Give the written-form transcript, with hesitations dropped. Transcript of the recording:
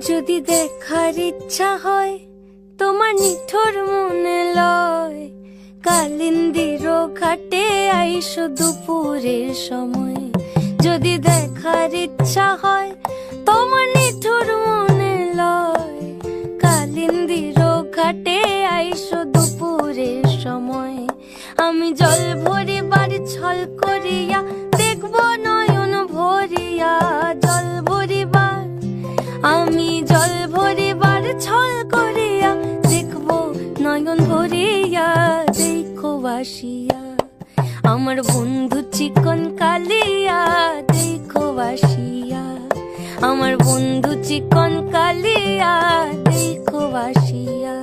যদি দেখার ইচ্ছা হয় তোমার নিঠুর মনে লয়, কালিন্দির ঘাটে আইসো দুপুরের সময়। যদি দেখার ইচ্ছা হয় তোমার নিঠুর মনে লয়, কালিন্দির ঘাটে আইসো দুপুরের সময়। আমি জল ভরিবার ছল করিয়া দেখব নয়ন ভরিয়া, জল ভরিবার আমি জল ভরিবার ছল করিয়া দেখব নয়ন ভরিয়া। দেখো বাসিয়া আমার বন্ধু চিকন কালিয়া, দেখো বাসিয়া আমার বন্ধু চিকন কালিয়া, দেখো বাসিয়া।